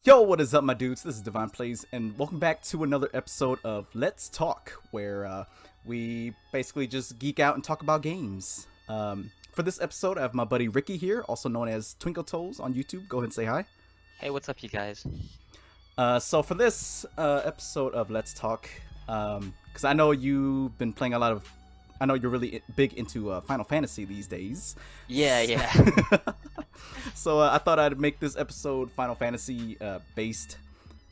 Yo, what is up, my dudes? This is Divine Plays, and welcome back to another episode of Let's Talk, where we basically just geek out and talk about games. For this episode, I have my buddy Ricky here, also known as Twinkl3 on YouTube. Go ahead and say hi. Hey, what's up, you guys? So for this episode of Let's Talk, because I know you've been playing I know you're really big into Final Fantasy these days. Yeah. So I thought I'd make this episode Final Fantasy based.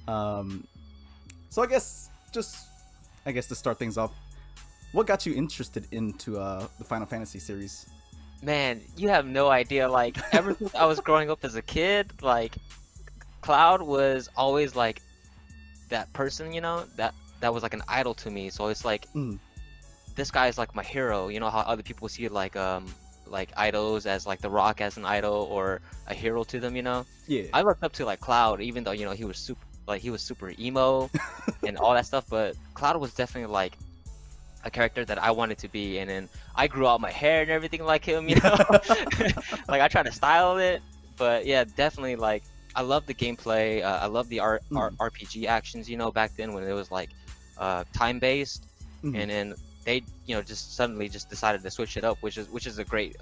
So I guess to start things off, what got you interested into the Final Fantasy series? Man, you have no idea. Like, ever since I was growing up as a kid, like, Cloud was always like that person, that was like an idol to me. So it's like, this guy is like my hero. You know how other people see like idols as like The Rock as an idol or a hero to them, Yeah. I looked up to like Cloud, even though he was super emo and all that stuff. But Cloud was definitely like a character that I wanted to be, and then I grew out my hair and everything like him, like I tried to style it. But yeah, definitely, like, I love the gameplay. I love the RPG actions, back then when it was like time based, and then they just suddenly just decided to switch it up, which is a great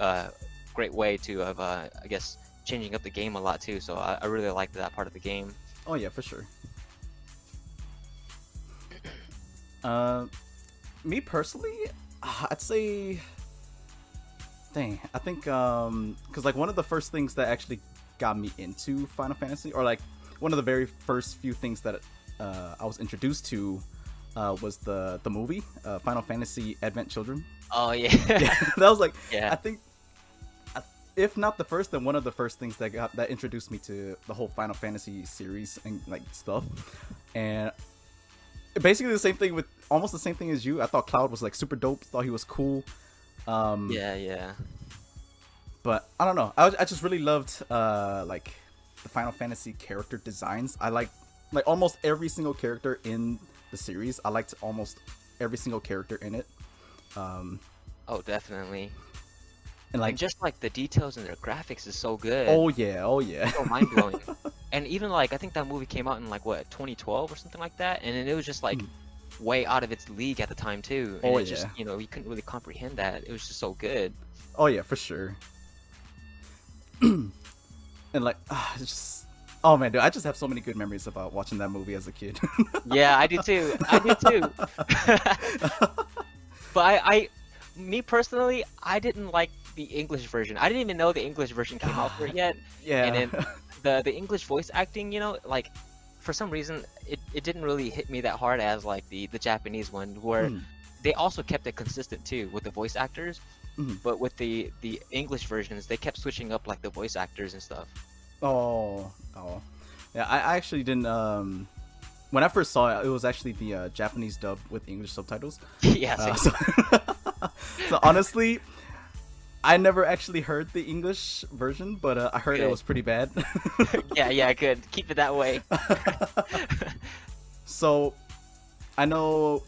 way to have I guess changing up the game a lot too. So I really liked that part of the game. Oh yeah, for sure. Me personally, I'd say, dang, I think because like one of the first things that actually got me into Final Fantasy, or like one of the very first few things that I was introduced to was the movie Final Fantasy Advent Children. Oh yeah. Yeah, that was like, yeah. I think if not the first, then one of the first things that introduced me to the whole Final Fantasy series and like stuff. And basically almost the same thing as you. I thought Cloud was like super dope. Thought he was cool. Yeah. But I don't know. I just really loved like the Final Fantasy character designs. I like almost every single character in the series. I liked almost every single character in it. Oh, definitely. And just like the details in their graphics is so good. Oh yeah. So mind blowing. And even like I think that movie came out in like what 2012 or something like that, and then it was just like way out of its league at the time too. And it just you couldn't really comprehend that. It was just so good. Oh yeah, for sure. And like it's just, oh man, dude, I just have so many good memories about watching that movie as a kid. Yeah, I do too. But me personally, I didn't like the English version. I didn't even know the English version came out for it yet. Yeah. And then the English voice acting, like for some reason it didn't really hit me that hard as like the Japanese one, where they also kept it consistent too with the voice actors. But with the English versions, they kept switching up like the voice actors and stuff. Oh. Yeah, I actually didn't. When I first saw it, it was actually the Japanese dub with English subtitles. Yeah. So honestly, I never actually heard the English version, but I heard it was pretty bad. Yeah, good. Keep it that way. So, I know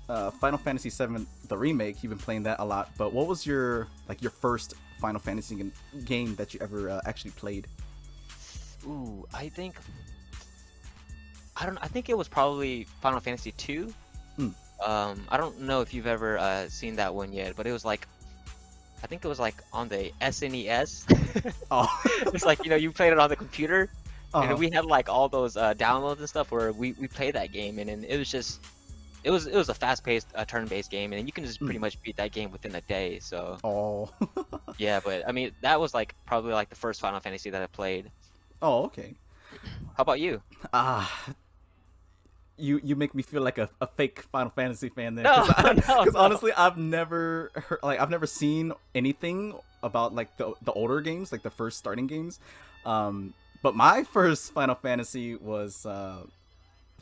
Final Fantasy VII, the remake, you've been playing that a lot, but what was your first Final Fantasy game that you ever actually played? Ooh, I think it was probably Final Fantasy 2. I don't know if you've ever seen that one yet, but it was like, I think it was like on the SNES. Oh. It's like, you played it on the computer, and we had like all those downloads and stuff where we played that game, and then it was just, it was a fast-paced turn-based game, and you can just pretty much beat that game within a day. So yeah, but I mean that was like probably like the first Final Fantasy that I played. Oh, okay. How about you? You make me feel like a fake Final Fantasy fan there. No, Because honestly, I've never heard, I've never seen anything about like the older games, like the first starting games. But my first Final Fantasy was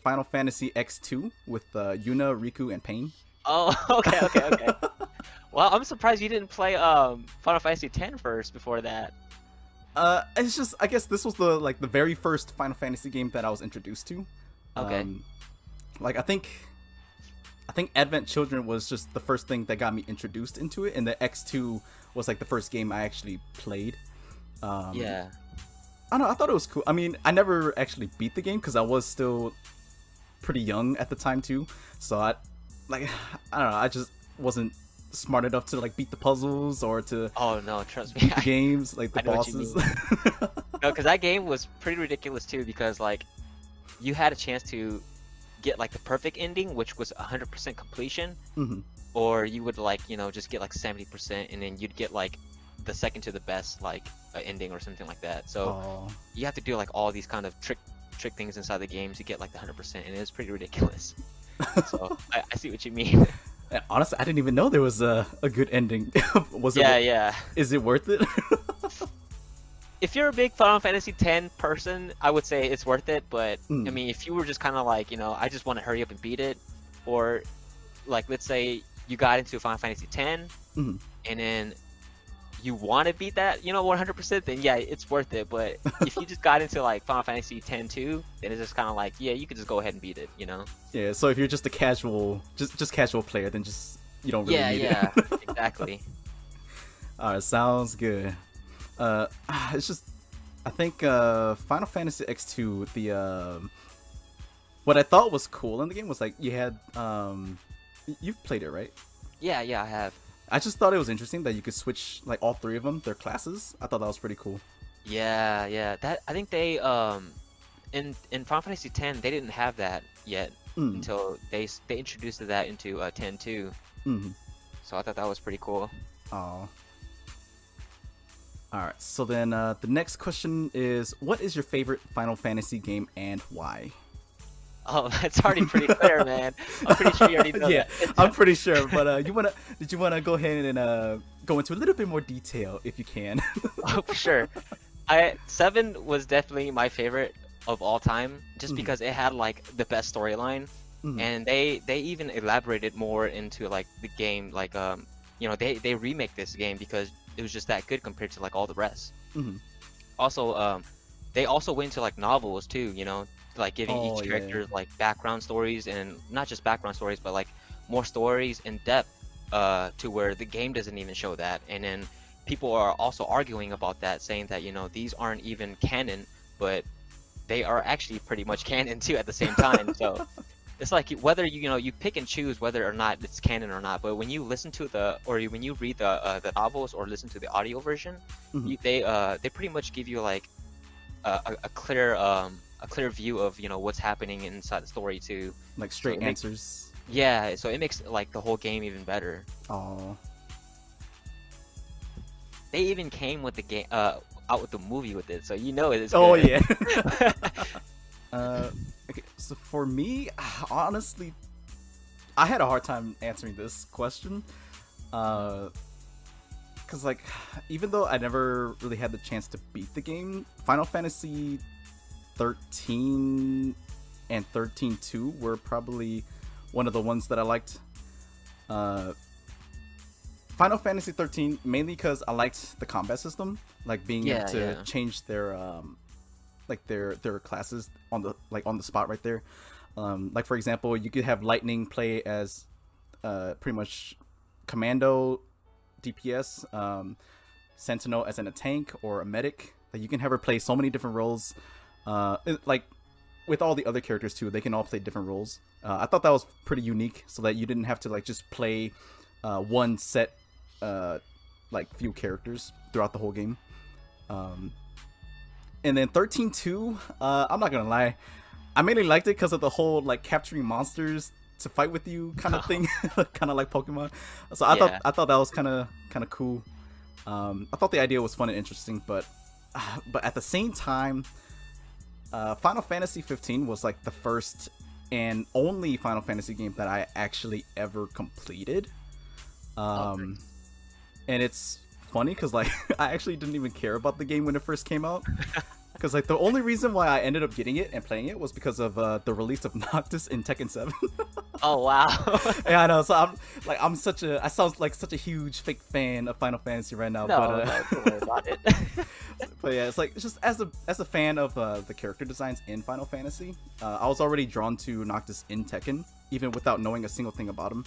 Final Fantasy X2 with Yuna, Riku, and Pain. Oh, okay. Well, I'm surprised you didn't play Final Fantasy X first before that. It's just, I guess this was the very first Final Fantasy game that I was introduced to. Okay. Like I think Advent Children was just the first thing that got me introduced into it, and the X2 was like the first game I actually played. Yeah. I don't know, I thought it was cool. I mean, I never actually beat the game because I was still pretty young at the time too. So I don't know, I just wasn't smart enough to like beat the puzzles or to Oh no, trust me. beat the games, like the I know what you bosses. No, because that game was pretty ridiculous too. Because like, you had a chance to get like the perfect ending, which was 100% completion, hmm or you would like just get like 70%, and then you'd get like the second to the best like ending or something like that. So Oh. you have to do like all these kind of trick things inside the game to get like the 100%, and it's pretty ridiculous. So I see what you mean. And honestly, I didn't even know there was a good ending. Was it? Yeah. Is it worth it? If you're a big Final Fantasy X person, I would say it's worth it. But I Mm. mean, if you were just kind of like, I just want to hurry up and beat it, or like let's say you got into Final Fantasy X, Mhm. and then you want to beat that, 100%, then yeah, it's worth it. But if you just got into like Final Fantasy X 2, then it's just kind of like, yeah, you could just go ahead and beat it. Yeah. So if you're just a casual, just casual player, then just you don't really need Yeah, it. exactly. All right, sounds good. It's just, I think Final Fantasy X2, what I thought was cool in the game was like you had you've played it, right? Yeah, I have. I just thought it was interesting that you could switch like all three of them, their classes. I thought that was pretty cool. Yeah. That I think they in Final Fantasy X they didn't have that yet Mm. until they introduced that into 10-2. Mm-hmm. So I thought that was pretty cool. Oh. All right. So then the next question is, what is your favorite Final Fantasy game and why? Oh, that's already pretty clear, man. I'm pretty sure you already know Yeah, that. I'm pretty sure. But did you wanna go ahead and go into a little bit more detail if you can? Oh, for sure. 7 was definitely my favorite of all time, just Mhm. because it had like the best storyline, Mhm. and they even elaborated more into like the game, like they remake this game because it was just that good compared to like all the rest. Mhm. Also, they also went into like novels too, like giving Oh, each yeah. character like background stories, and not just background stories, but like more stories in depth, to where the game doesn't even show that. And then people are also arguing about that, saying that these aren't even canon, but they are actually pretty much canon too at the same time. So it's like whether you pick and choose whether or not it's canon or not. But when you listen to when you read the novels or listen to the audio version, Mhm. they pretty much give you like a clear view of what's happening inside the story too. Like So straight it makes, answers. yeah, so it makes like the whole game even better. Oh. They even came with the game out with the movie with it, so it is Oh good. yeah. Okay. So for me, honestly, I had a hard time answering this question. Because like, even though I never really had the chance to beat the game, Final Fantasy 13 and 13-2 were probably one of the ones that I liked. Final Fantasy 13 mainly because I liked the combat system, like being able to change their their classes on the spot right there. Like for example, you could have Lightning play as pretty much Commando, DPS, Sentinel as in a tank or a medic. Like you can have her play so many different roles. Like with all the other characters too, they can all play different roles. I thought that was pretty unique, so that you didn't have to like just play one set like few characters throughout the whole game. And then 13-2, I'm not gonna lie, I mainly liked it because of the whole like capturing monsters to fight with you kind of thing, kind of like Pokemon. So I thought that was kind of cool. I thought the idea was fun and interesting, but at the same time, Final Fantasy 15 was like the first and only Final Fantasy game that I actually ever completed. And it's funny because like I actually didn't even care about the game when it first came out. Because like the only reason why I ended up getting it and playing it was because of the release of Noctis in Tekken 7. Oh wow. Yeah, I know. So I sound like such a huge fake fan of Final Fantasy right now. No, but don't worry about it. but yeah, it's like just as a fan of the character designs in Final Fantasy, I was already drawn to Noctis in Tekken, even without knowing a single thing about him.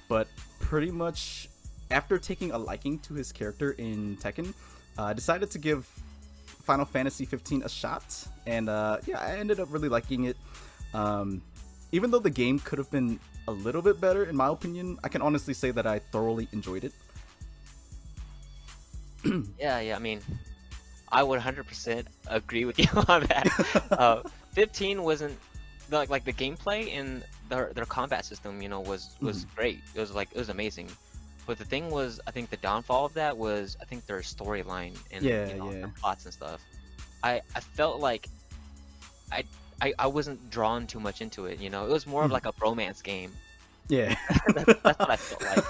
But pretty much after taking a liking to his character in Tekken, I decided to give Final Fantasy 15 a shot, and yeah, I ended up really liking it. Even though the game could have been a little bit better, in my opinion, I can honestly say that I thoroughly enjoyed it. Yeah, I mean, I would 100% agree with you on that. 15 wasn't like the gameplay and their combat system, you know, was great. It was amazing. But the thing was, I think the downfall of that was, I think their storyline and their plots and stuff. I felt like I wasn't drawn too much into it. You know, it was more of like a romance game. Yeah. That's what I felt like.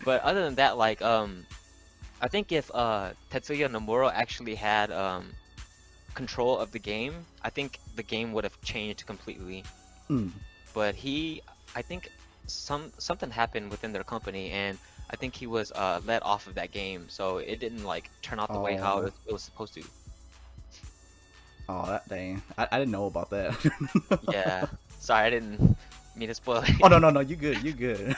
But other than that, like I think if Tetsuya Nomura actually had control of the game, I think the game would have changed completely. But I think something happened within their company, and I think he was let off of that game, so it didn't like turn out the way how it was supposed to. Oh, that dang! I didn't know about that. Yeah, sorry, I didn't mean to spoil it. Oh no, you good.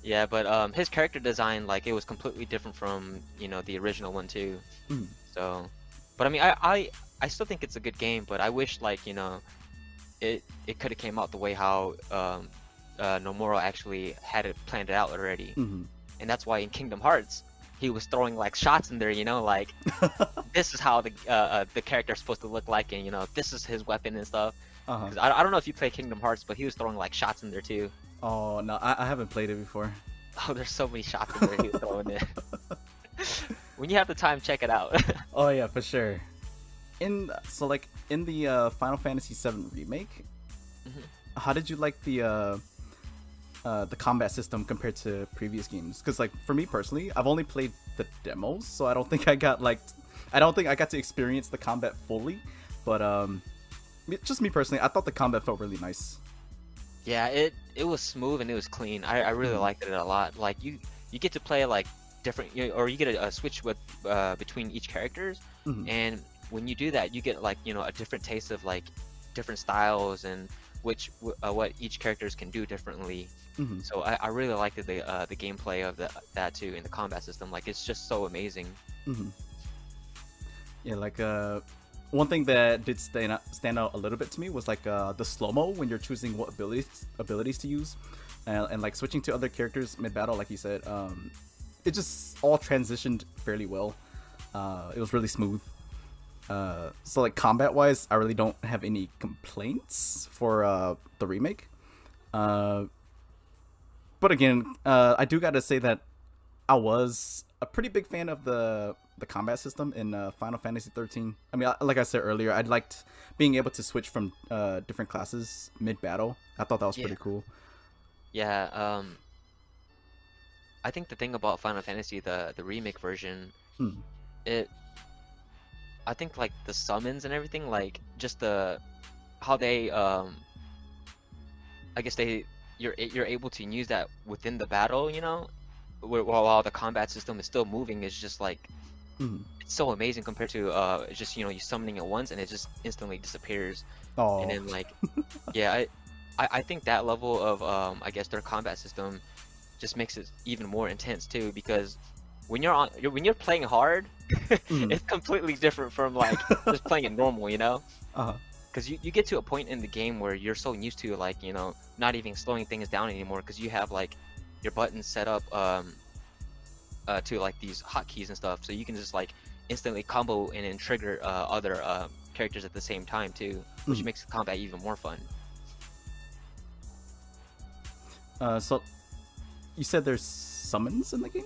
Yeah, but his character design, like, it was completely different from, you know, the original one too. So, but I mean, I still think it's a good game, but I wish, like, you know, it could have came out the way how Nomura actually had it planned out already. And that's why in Kingdom Hearts he was throwing like shots in there, you know, like this is how the character's supposed to look like, and you know, this is his weapon and stuff. 'Cause I don't know if you play Kingdom Hearts, but he was throwing like shots in there too. Oh no, I haven't played it before. Oh, there's so many shots in there he was throwing in. When you have the time, check it out. Oh yeah, for sure. So like in the Final Fantasy 7 remake, how did you like the combat system compared to previous games? Because like for me personally, I've only played the demos, so I don't think I got to experience the combat fully. But just me personally, I thought the combat felt really nice. Yeah, it was smooth and it was clean. I really liked it a lot. Like you get to play like different, or you get a switch with between each characters, and when you do that, you get like, you know, a different taste of like different styles and what each characters can do differently. So I really liked the gameplay of that too, in the combat system. Like, it's just so amazing. Yeah, like one thing that did stand out a little bit to me was like the slow-mo when you're choosing what abilities to use, and like switching to other characters mid-battle, like you said. It just all transitioned fairly well. It was really smooth. So like combat-wise, I really don't have any complaints for the remake. But again, I do gotta say that I was a pretty big fan of the combat system in Final Fantasy 13. I mean, like I said earlier, I liked being able to switch from different classes mid-battle. I thought that was pretty cool. Yeah, I think the thing about Final Fantasy, the remake version, I think like the summons and everything, like just how they I guess you're able to use that within the battle, you know, while the combat system is still moving. Is just like it's so amazing compared to just, you know, you summoning it once and it just instantly disappears. And then like yeah, I think that level of I guess their combat system just makes it even more intense too, because when you're playing hard, it's completely different from like just playing it normal, you know. Because you get to a point in the game where you're so used to, like, you know, not even slowing things down anymore, because you have like your buttons set up to like these hotkeys and stuff, so you can just like instantly combo and then trigger other characters at the same time too, which makes the combat even more fun. So you said there's summons in the game?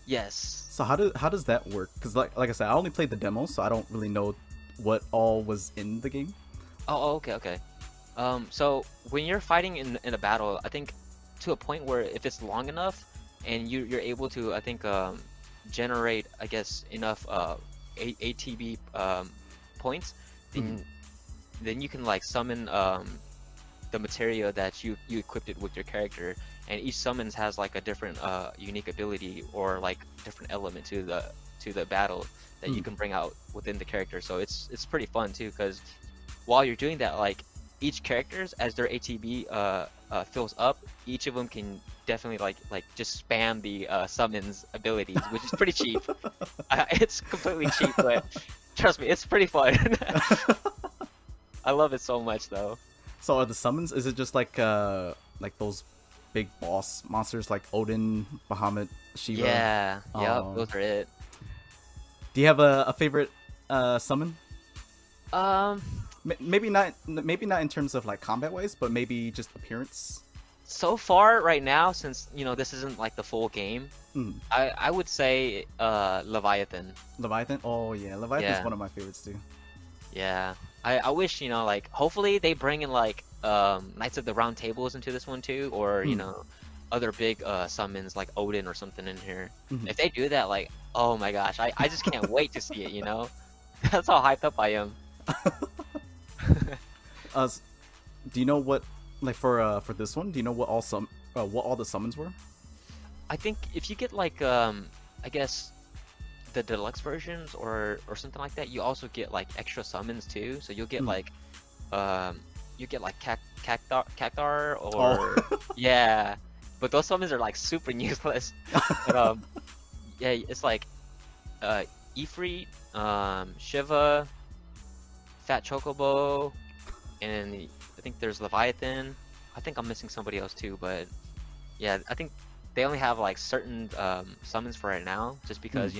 Yes. So how does that work? Because like I said, I only played the demo, so I don't really know what all was in the game. Oh, okay. So when you're fighting in a battle, I think to a point where if it's long enough and you're able to, I think, generate, I guess, enough ATB points, then you can like summon the materia that you equipped it with your character, and each summons has like a different unique ability or like different element to the battle that you can bring out within the character. So it's pretty fun too, because while you're doing that, like each characters, as their ATB fills up, each of them can definitely like just spam the summons abilities, which is pretty cheap. It's completely cheap, but trust me, it's pretty fun. I love it so much though. So are the summons? Is it just like those big boss monsters like Odin, Bahamut, Shiva? Yeah, yep, those are it. Do you have a favorite summon? Um, Maybe not in terms of like combat wise, but maybe just appearance. So far right now, since this isn't like the full game, I would say Leviathan. Leviathan? Oh yeah, Leviathan's one of my favorites too. Yeah, I wish like hopefully they bring in like Knights of the Round Tables into this one too, or other big summons like Odin or something in here. If they do that, like, oh my gosh, I just can't wait to see it. That's how hyped up I am. Do you know what, like for this one? Do you know what all the summons were? I think if you get like I guess the deluxe versions or something like that, you also get like extra summons too. So you'll get like you get like Cactar or yeah, but those summons are like super useless. But, yeah, it's like Ifrit, Shiva, Fat Chocobo, and I think there's Leviathan. I think I'm missing somebody else too, but yeah, I think they only have like certain summons for right now, just because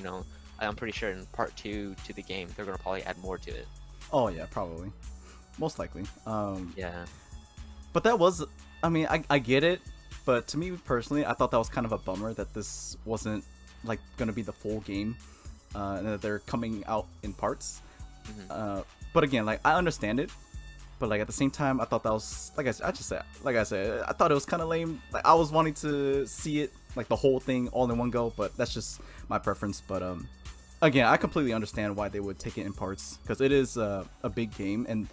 I'm pretty sure in part 2 to the game they're gonna probably add more to it. Oh yeah, probably, most likely. Yeah. But that was, I mean, I get it, but to me personally, I thought that was kind of a bummer that this wasn't like gonna be the full game, and that they're coming out in parts. But again, like I understand it, but like at the same time, I thought that was like I said, I thought it was kind of lame. Like I was wanting to see it like the whole thing all in one go, but that's just my preference. But again, I completely understand why they would take it in parts, because it is a big game, and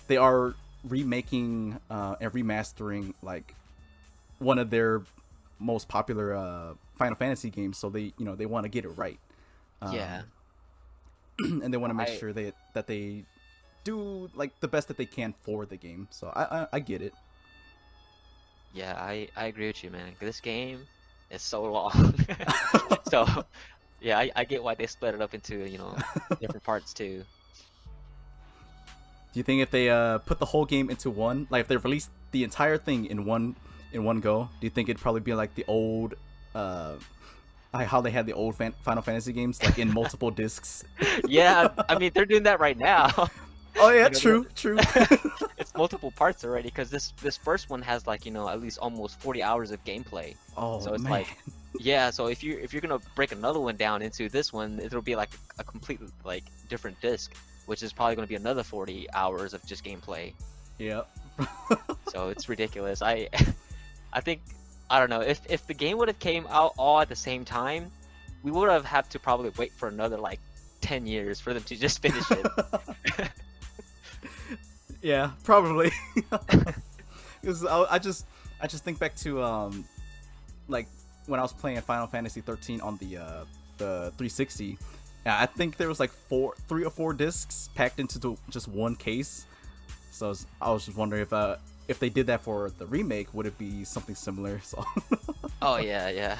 they are remaking and remastering like one of their most popular Final Fantasy games, so they they want to get it right. Yeah. And they want to make sure that they do like the best that they can for the game. So I get it. Yeah, I agree with you, man. This game is so long. So yeah, I get why they split it up into different parts too. Do you think if they put the whole game into one, like if they released the entire thing in one go, do you think it'd probably be like the old how they had the old Final Fantasy games, like in multiple discs? Yeah, I mean they're doing that right now. Oh yeah, true. It's multiple parts already, because this first one has like at least almost 40 hours of gameplay. Oh, so it's man. like, yeah. So if you're gonna break another one down into this one, it'll be like a complete like different disc, which is probably gonna be another 40 hours of just gameplay. Yeah. So it's ridiculous. I think, I don't know, if the game would have came out all at the same time, we would have had to probably wait for another like 10 years for them to just finish it. Yeah, probably. Because I just think back to like when I was playing Final Fantasy 13 on the 360. I think there was like 3 or 4 discs packed into just one case. So I was just wondering if they did that for the remake, would it be something similar? So. Oh yeah,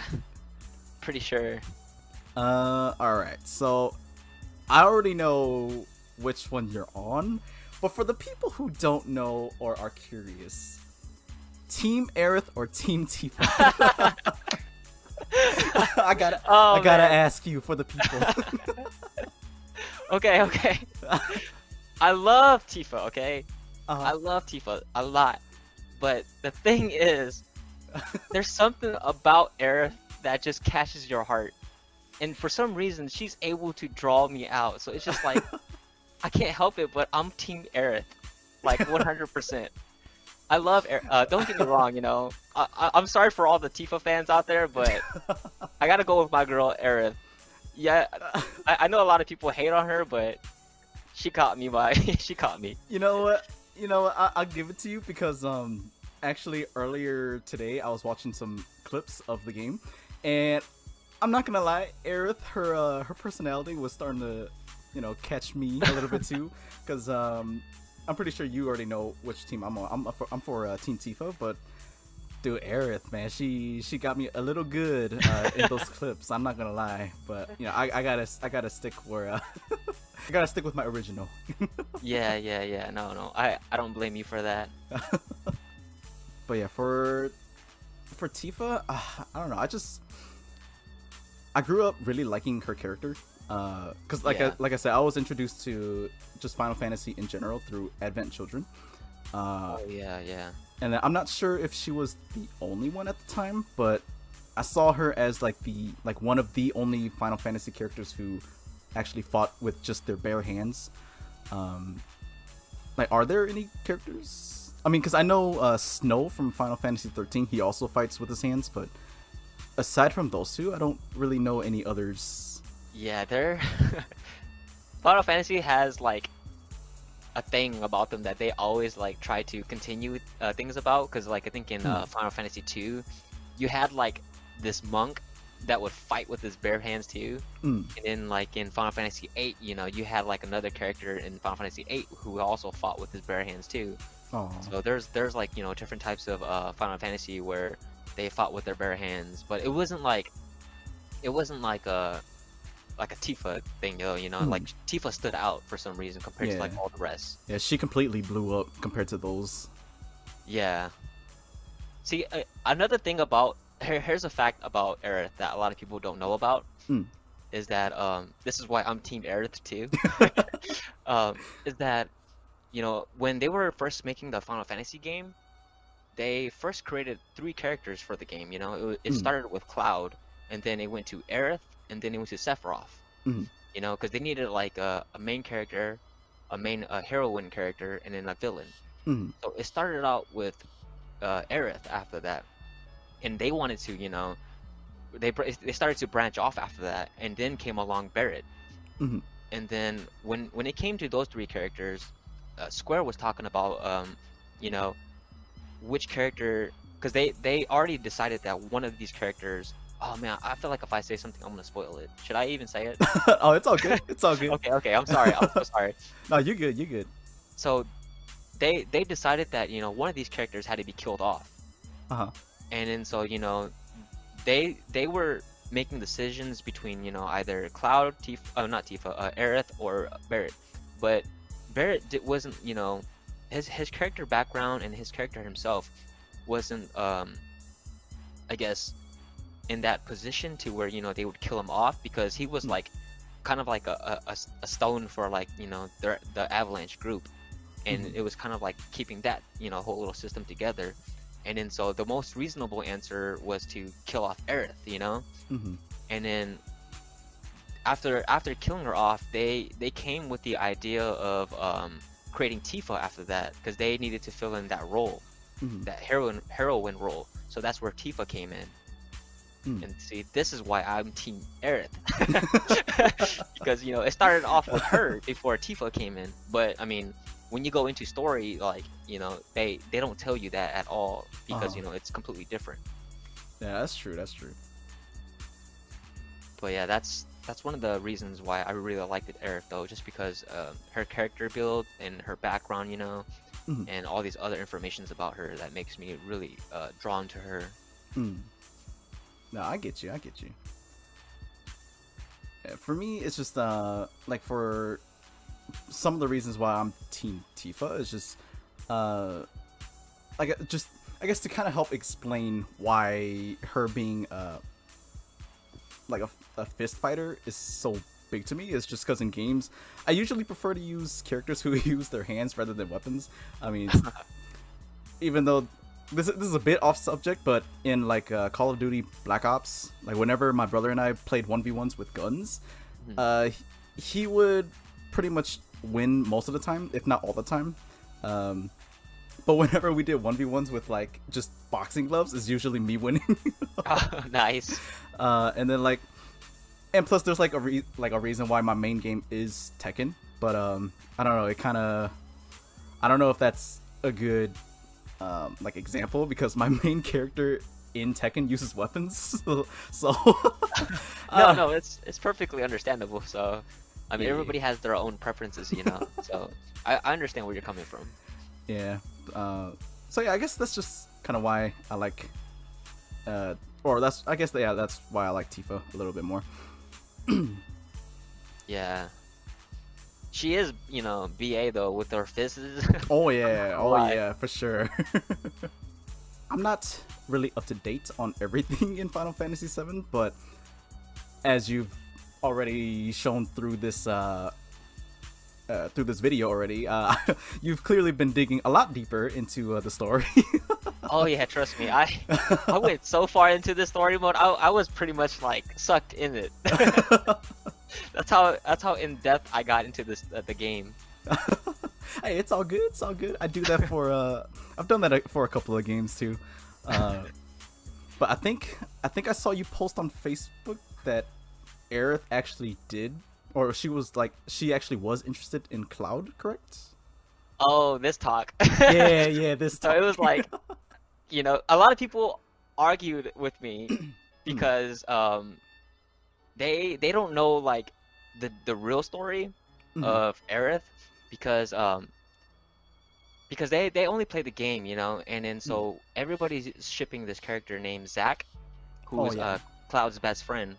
pretty sure. All right, so I already know which one you're on, but for the people who don't know or are curious, Team Aerith or Team Tifa? I gotta ask you for the people. Okay. I love Tifa, okay? I love Tifa a lot. But the thing is, there's something about Aerith that just catches your heart. And for some reason, she's able to draw me out. So it's just like, I can't help it, but I'm Team Aerith. Like, 100%. I love Aerith. Don't get me wrong, I'm sorry for all the Tifa fans out there, but I gotta go with my girl, Aerith. Yeah, I know a lot of people hate on her, but she caught me. She caught me. You know what? I'll give it to you, because actually earlier today I was watching some clips of the game, and I'm not gonna lie, Aerith, her personality was starting to catch me a little bit too, because I'm pretty sure you already know which team I'm on. I'm for Team Tifa, but Dude, Aerith, man, she got me a little good in those clips. I'm not gonna lie, but you know, I gotta stick where I gotta stick with my original. Yeah. No. I don't blame you for that. But yeah, for Tifa, I don't know. I grew up really liking her character, because like I said, I was introduced to just Final Fantasy in general through Advent Children. Oh yeah. And I'm not sure if she was the only one at the time, but I saw her as like one of the only Final Fantasy characters who actually fought with just their bare hands. Like, are there any characters? I mean, because I know Snow from Final Fantasy 13, he also fights with his hands, but aside from those two, I don't really know any others. Yeah, they're Final Fantasy has like a thing about them that they always like try to continue things about, because like I think in Final Fantasy 2 you had like this monk that would fight with his bare hands too, and then like in Final Fantasy 8, you know, you had like another character in Final Fantasy 8 who also fought with his bare hands too. So there's like, you know, different types of Final Fantasy where they fought with their bare hands, but it wasn't like a Tifa thing, though, you know. Like Tifa stood out for some reason compared to like all the rest. Yeah, she completely blew up compared to those. Yeah. See, another thing about here's a fact about Aerith that a lot of people don't know about, is that this is why I'm Team Aerith too. Is that, you know, when they were first making the Final Fantasy game, they first created 3 characters for the game. You know, it started with Cloud, and then it went to Aerith, and then it went to Sephiroth. You know, because they needed like a main character, a heroine character, and then a villain. So it started out with Aerith after that, and they wanted to, you know, they started to branch off after that, and then came along Barret. And then when it came to those 3 characters, Square was talking about you know, which character, because they already decided that one of these characters. Oh man, I feel like if I say something, I'm gonna spoil it. Should I even say it? Oh, it's all good. It's all good. Okay. I'm sorry. I'm so sorry. No, you're good. You're good. So, they decided that, you know, one of these characters had to be killed off. And then so, you know, they were making decisions between, you know, either Cloud, not Tifa, Aerith, or Barret. But Barret wasn't, you know, his character background and his character himself wasn't, I guess, in that position to where, you know, they would kill him off, because he was like kind of like a stone for, like, you know, the Avalanche group, and it was kind of like keeping that, you know, whole little system together. And then so the most reasonable answer was to kill off Aerith, you know. And then after killing her off, they came with the idea of creating Tifa after that, because they needed to fill in that role, that heroine role. So that's where Tifa came in. And see, this is why I'm Team Aerith. Because, you know, it started off with her before Tifa came in. But I mean, when you go into story, like, you know, they don't tell you that at all, because you know, it's completely different. Yeah, that's true. That's true. But yeah, that's one of the reasons why I really liked Aerith, though, just because her character build and her background, you know, and all these other informations about her that makes me really drawn to her. No, I get you. Yeah, for me, it's just like, for some of the reasons why I'm Team Tifa is just like, I guess to kind of help explain why her being like a fist fighter is so big to me, is just because in games I usually prefer to use characters who use their hands rather than weapons. I mean, even though this is a bit off subject, but in like Call of Duty Black Ops, like whenever my brother and I played 1v1s with guns, he would pretty much win most of the time, if not all the time. But whenever we did 1v1s with like just boxing gloves, it's usually me winning. Oh, nice. And then like, and plus there's like a reason why my main game is Tekken, but I don't know, it kind of, I don't know if that's a good like example, because my main character in Tekken uses weapons. So no, it's perfectly understandable. So I mean, everybody has their own preferences, you know. So I understand where you're coming from. Yeah. So yeah, I guess that's just kind of why I like, or that's I guess yeah, that's why I like Tifa a little bit more. Yeah. She is, you know, BA though with her fists. Oh yeah, oh yeah, for sure. I'm not really up to date on everything in Final Fantasy VII, but as you've already shown through this video already, you've clearly been digging a lot deeper into the story. Oh yeah, trust me. I went so far into the story mode. I was pretty much like sucked in it. That's how in depth I got into this the game. Hey, it's all good. It's all good. I do that for I've done that for a couple of games too. But I think I saw you post on Facebook that Aerith actually did, or she actually was interested in Cloud, correct? Oh, this talk. Yeah, this talk. So it was like, you know, a lot of people argued with me because they don't know like the real story of Aerith because they only play the game, you know, and then so everybody's shipping this character named Zack, who's Cloud's best friend.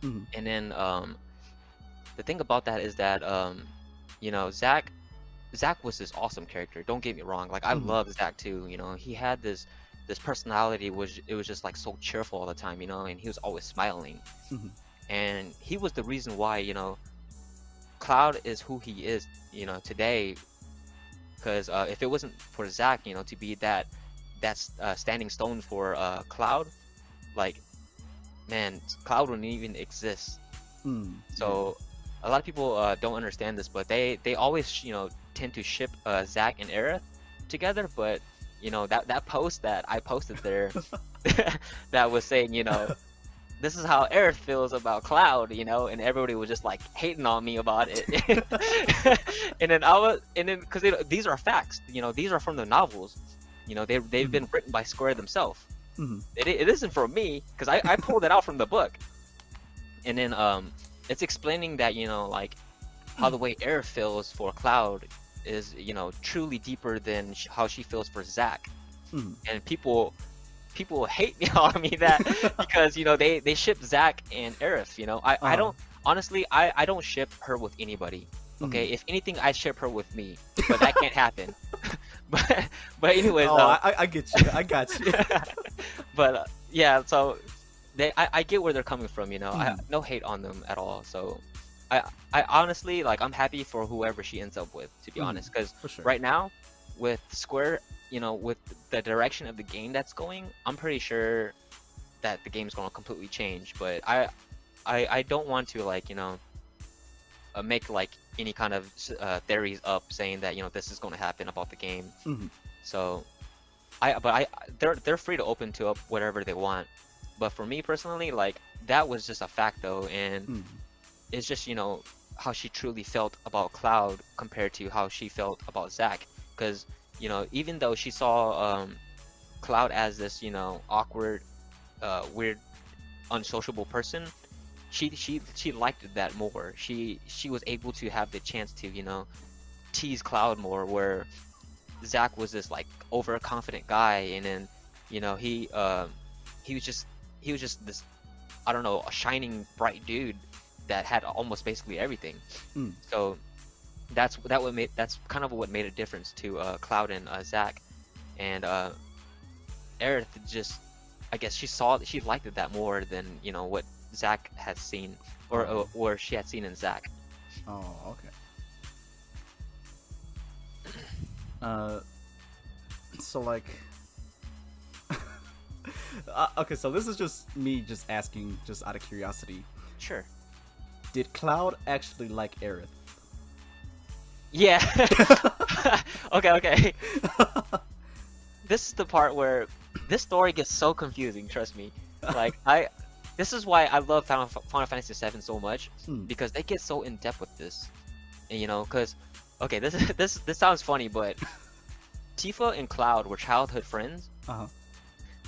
And then the thing about that is that you know, Zack was this awesome character. Don't get me wrong. Like I love Zack too. You know, he had this personality it was just like so cheerful all the time. You know, and he was always smiling. And he was the reason why, you know, Cloud is who he is, you know, today. Because if it wasn't for Zack, you know, to be that standing stone for Cloud, like, man, Cloud wouldn't even exist. So a lot of people don't understand this, but they always, you know, tend to ship Zack and Aerith together. But you know, that post that I posted there that was saying, you know, this is how Aerith feels about Cloud, you know, and everybody was just like hating on me about it. and then because these are facts, you know, these are from the novels, you know, they've been written by Square themselves. It isn't from me, because I pulled it out from the book. And then it's explaining that, you know, like how the way Aerith feels for Cloud is, you know, truly deeper than how she feels for Zack. And people hate me on me that because, you know, they ship Zack and Aerith, you know. I don't honestly, I don't ship her with anybody. Okay, if anything, I ship her with me, but that can't happen. but anyways, I get you. I got you. But yeah, so I get where they're coming from, you know. I no hate on them at all. So I honestly, like, I'm happy for whoever she ends up with, to be honest, because right now with Square, you know, with the direction of the game that's going, I'm pretty sure that the game's going to completely change. But I don't want to, like, you know, make like any kind of theories up saying that, you know, this is going to happen about the game. So they're free to open to up whatever they want. But for me personally, like, that was just a fact though, and it's just, you know, how she truly felt about Cloud compared to how she felt about Zack. Because, you know, even though she saw Cloud as this, you know, awkward, weird, unsociable person, she liked that more. She was able to have the chance to, you know, tease Cloud more, where Zack was this like overconfident guy, and then, you know, he was just this, I don't know, a shining bright dude that had almost basically everything. So that's kind of what made a difference to Cloud and Zack. And Aerith just, I guess she liked that more than, you know, what Zack had seen, or she had seen in Zack. Oh, okay. So like, okay, so this is just me just asking, just out of curiosity. Sure. Did Cloud actually like Aerith? Yeah. Okay. This is the part where this story gets so confusing, trust me. Like, this is why I love Final Fantasy VII so much, because they get so in depth with this. And, you know, because, okay, this sounds funny, but Tifa and Cloud were childhood friends.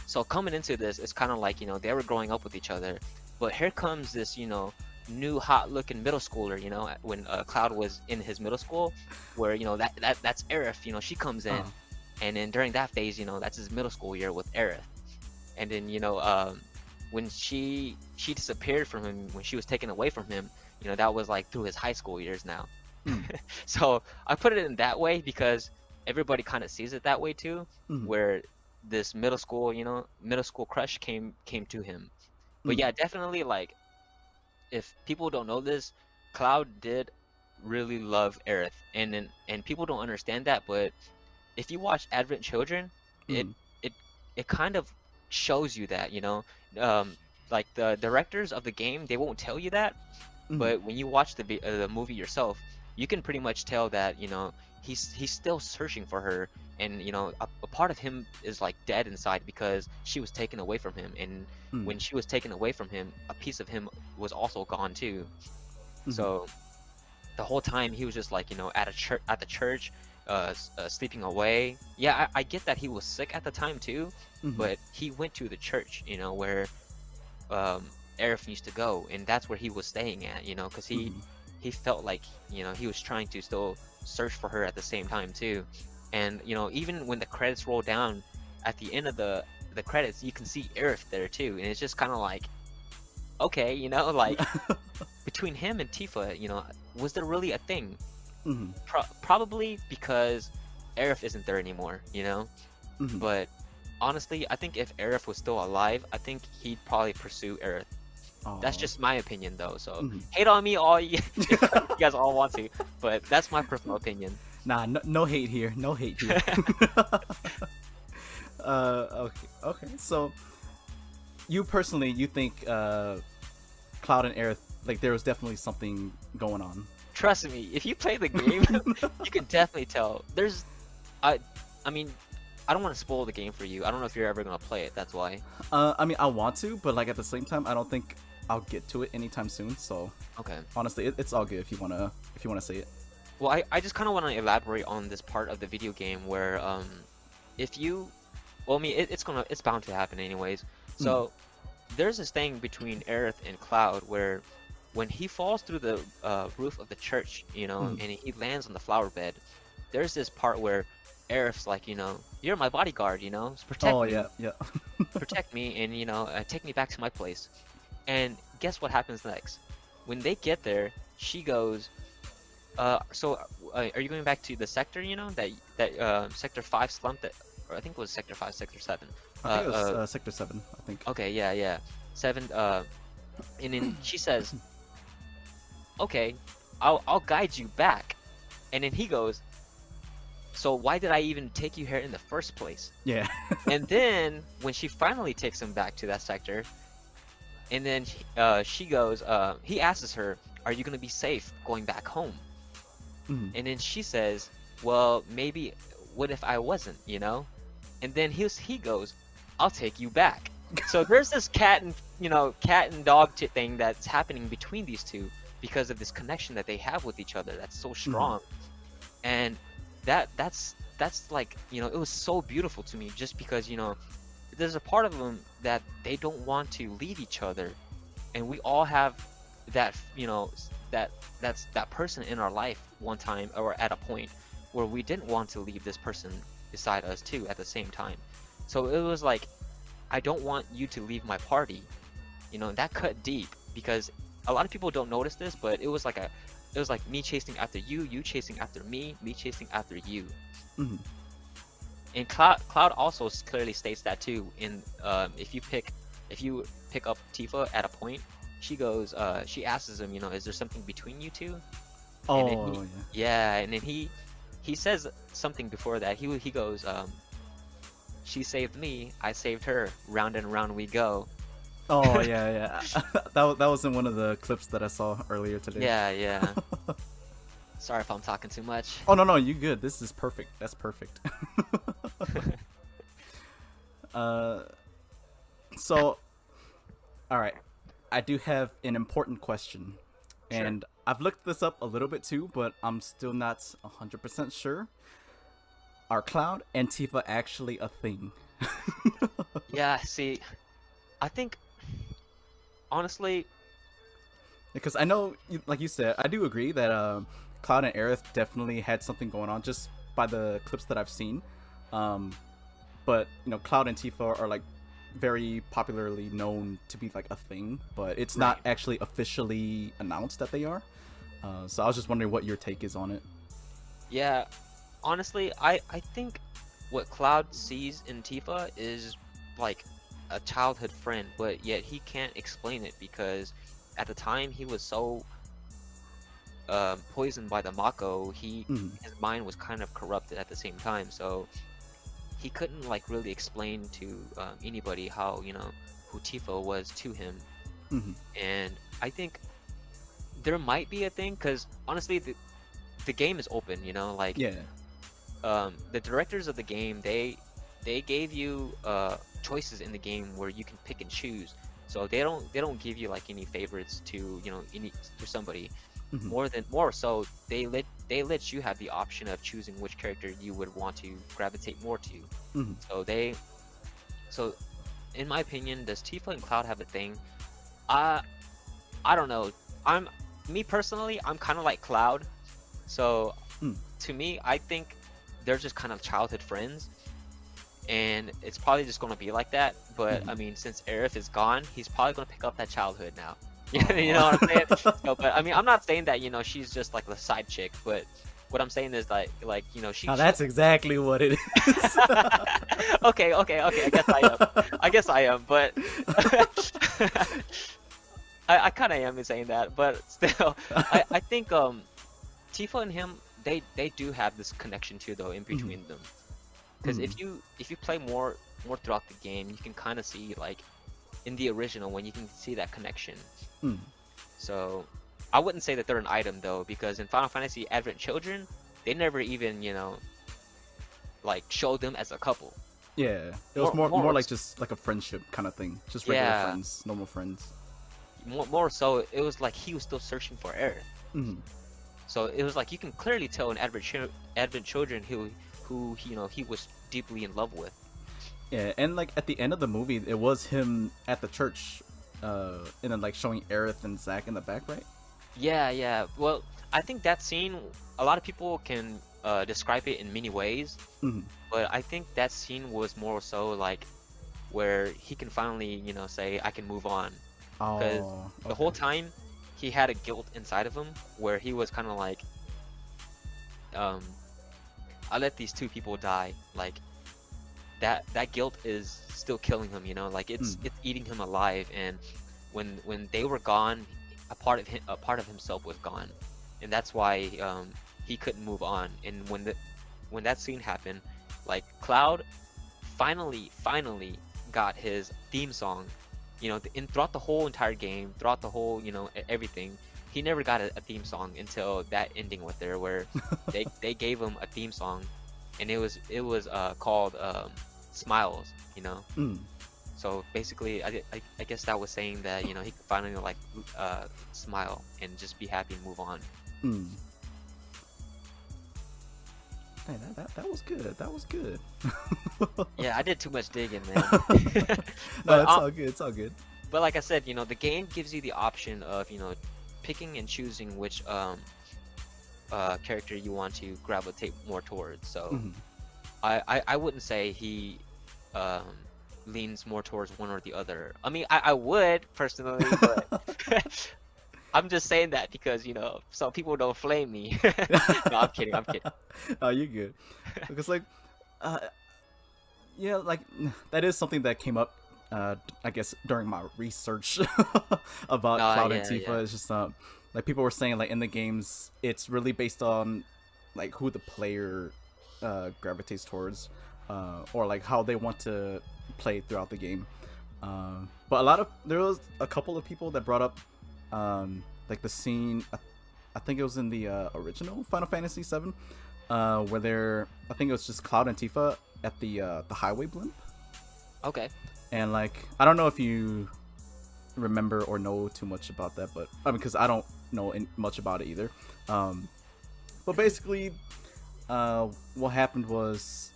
So coming into this, it's kind of like, you know, they were growing up with each other. But here comes this, you know, new hot-looking middle schooler, you know, when Cloud was in his middle school, where, you know, that's Aerith, you know, she comes in, And then during that phase, you know, that's his middle school year with Aerith. And then, you know, when she disappeared from him, when she was taken away from him, you know, that was like through his high school years now. So I put it in that way because everybody kind of sees it that way too, where this middle school, you know, middle school crush came to him. But yeah, definitely, like, if people don't know this, Cloud did really love Aerith, and people don't understand that, but if you watch Advent Children, it it it kind of shows you that, you know, like the directors of the game, they won't tell you that, but when you watch the movie yourself, you can pretty much tell that, you know, he's still searching for her, and you know, a part of him is like dead inside because she was taken away from him, and when she was taken away from him, a piece of him was also gone too. So the whole time he was just like, you know, at the church, sleeping away. Yeah, I get that he was sick at the time too, but he went to the church, you know, where Aerith used to go, and that's where he was staying at, you know, because he felt like, you know, he was trying to still search for her at the same time too. And you know, even when the credits roll down, at the end of the credits, you can see Aerith there too, and it's just kind of like, okay, you know, like between him and Tifa, you know, was there really a thing? Probably because Aerith isn't there anymore, you know. But honestly, I think if Aerith was still alive, I think he'd probably pursue Aerith. That's just my opinion though, so hate on me all you guys all want to, but that's my personal opinion. Nah, no hate here, no hate here. Okay, so you personally, you think Cloud and Aerith, like, there was definitely something going on? Trust me, if you play the game, you can definitely tell. There's, I mean, I don't want to spoil the game for you. I don't know if you're ever gonna play it. That's why. I mean, I want to, but like at the same time, I don't think I'll get to it anytime soon. So okay, honestly, it's all good if you wanna say it. Well, I just kind of want to elaborate on this part of the video game where if you, well, I mean, it's bound to happen anyways. So there's this thing between Aerith and Cloud where when he falls through the roof of the church, you know, and he lands on the flower bed, there's this part where Aerith's like, you know, you're my bodyguard, you know, just protect me. Yeah. Protect me, and you know, take me back to my place. And guess what happens next? When they get there, she goes, so are you going back to the sector, you know, that sector 5 slump, that, or I think it was sector 5, sector 7. I think it was sector 7, I think. Okay, yeah. 7, and then she says, okay, I'll guide you back. And then he goes, so why did I even take you here in the first place? Yeah. And then when she finally takes him back to that sector, and then she goes, he asks her, are you gonna be safe going back home? And then she says, well, maybe, what if I wasn't, you know? And then he goes, I'll take you back. So there's this cat and dog thing that's happening between these two because of this connection that they have with each other that's so strong. And that's like, you know, it was so beautiful to me, just because, you know, there's a part of them that they don't want to leave each other, and we all have that, you know, that's that person in our life one time or at a point where we didn't want to leave this person beside us too at the same time. So it was like, I don't want you to leave my party, you know. And that cut deep because a lot of people don't notice this, but it was like me chasing after you, you chasing after me, me chasing after you. And Cloud also clearly states that too. In if you pick up Tifa at a point, she goes, she asks him, you know, is there something between you two? Yeah, and then he says something before that. He goes, she saved me, I saved her, round and round we go. Oh yeah. that was in one of the clips that I saw earlier today. Yeah. Sorry if I'm talking too much. Oh no, you good. This is perfect. That's perfect. So, all right, I do have an important question, and I've looked this up a little bit too, but I'm still not 100% sure. Are Cloud and Tifa actually a thing? Yeah, see, I think, honestly, because I know, like you said, I do agree that Cloud and Aerith definitely had something going on just by the clips that I've seen. But Cloud and Tifa are like very popularly known to be like a thing, but it's not actually officially announced that they are. So I was just wondering what your take is on it. Yeah, honestly, I think what Cloud sees in Tifa is like a childhood friend, but yet he can't explain it because at the time he was so poisoned by the Mako, his mind was kind of corrupted at the same time, so he couldn't like really explain to anybody how who Tifa was to him. And I think there might be a thing, because honestly the game is open, like the directors of the game, they gave you choices in the game where you can pick and choose, so they don't give you like any favorites to to somebody. More so they let you have the option of choosing which character you would want to gravitate more to. So in my opinion, does Tifa and Cloud have a thing? I don't know. Me personally, I'm kind of like Cloud, so to me, I think they're just kind of childhood friends, and it's probably just gonna be like that. But I mean, since Aerith is gone, he's probably gonna pick up that childhood now. You know what I'm saying? So, but I mean, I'm not saying that she's just like the side chick, but what I'm saying is like she. Oh, that's exactly what it is. Okay. I guess I am, but I kind of am saying that, but still, I think Tifa and him, they do have this connection too, though, in between them. Because if you play more throughout the game, you can kind of see like in the original when you can see that connection. So I wouldn't say that they're an item though, because in Final Fantasy Advent Children, they never even like showed them as a couple. Yeah, it was more like just like a friendship kind of thing, just regular friends, normal friends. More so, it was like he was still searching for Aerith. So it was like you can clearly tell in Advent Children who he was deeply in love with. Yeah, and like at the end of the movie, it was him at the church, and then like showing Aerith and Zack in the back, right? Yeah. Well, I think that scene, a lot of people can describe it in many ways, but I think that scene was more so like where he can finally, say, I can move on. Because the whole time he had a guilt inside of him where he was kind of like, I let these two people die. Like that guilt is still killing him, like it's eating him alive. And when they were gone, a part of himself was gone, and that's why he couldn't move on. And when that scene happened, like Cloud finally got his theme song. Throughout the whole entire game, throughout the whole everything, he never got a theme song until that ending with there, where they gave him a theme song, and it was called Smiles. So basically, I guess that was saying that he could finally like smile and just be happy and move on. Hey, that was good. That was good. Yeah, I did too much digging, man. No, it's all good. It's all good. But like I said, the game gives you the option of picking and choosing which character you want to gravitate more towards. So I wouldn't say he leans more towards one or the other. I mean, I would personally, but I'm just saying that because so people don't flame me. No, I'm kidding. Oh, you're good. Because like, yeah, like that is something that came up, I guess during my research about Cloud and Tifa. Yeah. It's just like people were saying like in the games, it's really based on like who the player gravitates towards, or like how they want to play throughout the game. But there was a couple of people that brought up like the scene, I think it was in the original Final Fantasy 7, where I think it was just Cloud and Tifa at the highway blimp. Okay. And like, I don't know if you remember or know too much about that, but I mean, because I don't know much about it either. But basically, what happened was,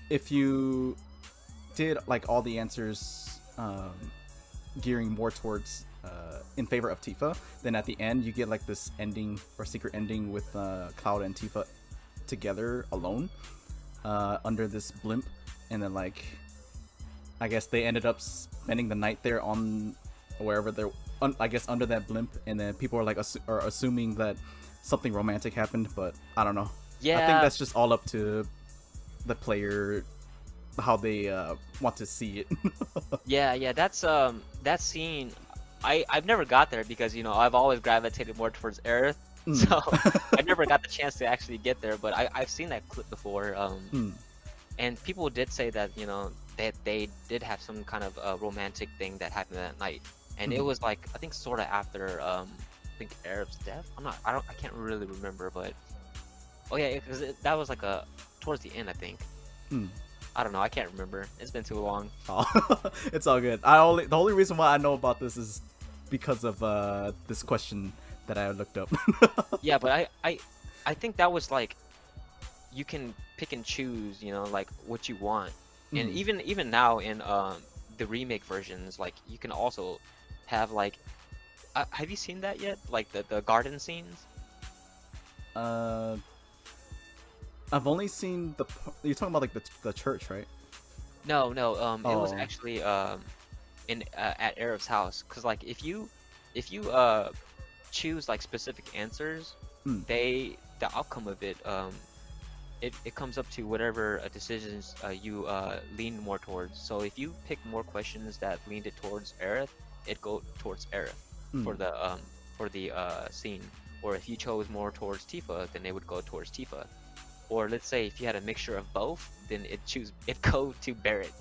if you did like all the answers gearing more towards in favor of Tifa, then at the end you get like this ending or secret ending with Cloud and Tifa together alone. under this blimp, and then like I guess they ended up spending the night there on wherever they're, I guess under that blimp, and then people are like are assuming that something romantic happened, but I don't know. Yeah, I think that's just all up to the player, how they want to see it. yeah, that's that scene. I've never got there because I've always gravitated more towards Aerith, so I never got the chance to actually get there. But I've seen that clip before, and people did say that that they did have some kind of romantic thing that happened that night, and it was like I think sort of after I think Aerith's death. I can't really remember, but oh yeah, because that was like towards the end, I think. I don't know. I can't remember. It's been too long. Oh, it's all good. The only reason why I know about this is because of this question that I looked up. Yeah, but I think that was like you can pick and choose, like what you want, and even now in the remake versions, like you can also have like, have you seen that yet? Like the garden scenes. I've only seen you're talking about like the church, right? No, it was actually in at Aerith's house, cause like if you choose like specific answers, the outcome of it it comes up to whatever decisions you lean more towards. So if you pick more questions that leaned it towards Aerith, it go towards Aerith for the scene. Or if you chose more towards Tifa, then it would go towards Tifa. Or let's say if you had a mixture of both, then it go to Barrett.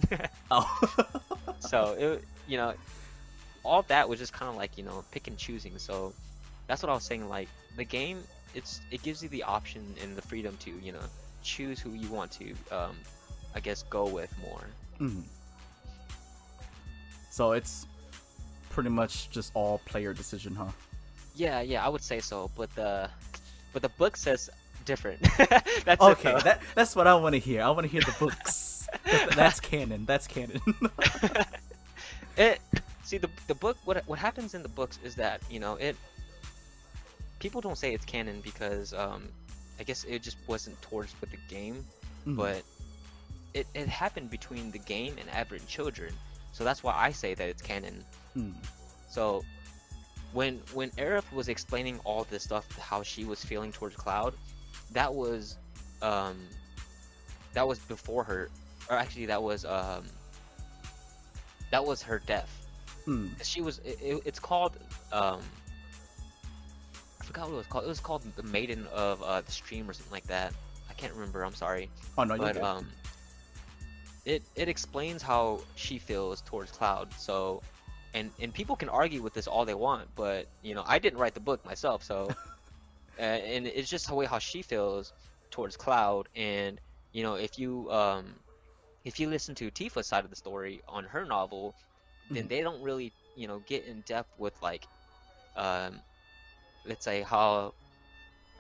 Oh. So all that was just kind of like pick and choosing. So that's what I was saying. Like the game, it gives you the option and the freedom to choose who you want to I guess go with more. So it's pretty much just all player decision, huh? Yeah, I would say so. But the book says different. That's okay. That's what I want to hear. I want to hear the books. That's canon. That's canon. See the book. What happens in the books is that people don't say it's canon because I guess it just wasn't towards with the game, but it happened between the game and aberrant children. So that's why I say that it's canon. So when Aerith was explaining all this stuff, how she was feeling towards Cloud, that was before her, or actually that was her death. She was it's called I forgot what it was called. It was called the Maiden of the Stream or something like that. I can't remember. I'm sorry. Oh no, but it explains how she feels towards Cloud. So, and people can argue with this all they want, but I didn't write the book myself, so and it's just the way how she feels towards Cloud. And if you listen to Tifa's side of the story on her novel, then they don't really get in depth with like let's say how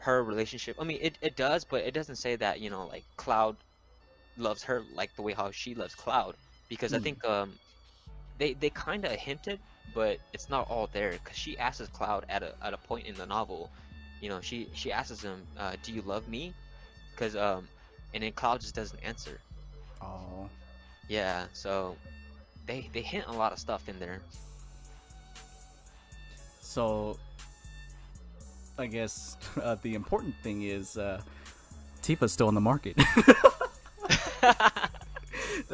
her relationship. I mean, it does, but it doesn't say that like Cloud loves her like the way how she loves Cloud, because I think they kind of hinted, but it's not all there, because she asks Cloud at a point in the novel, she asks him, do you love me? Because and then Cloud just doesn't answer. Oh. Yeah, so they hint a lot of stuff in there. So I guess the important thing is Tifa's still on the market.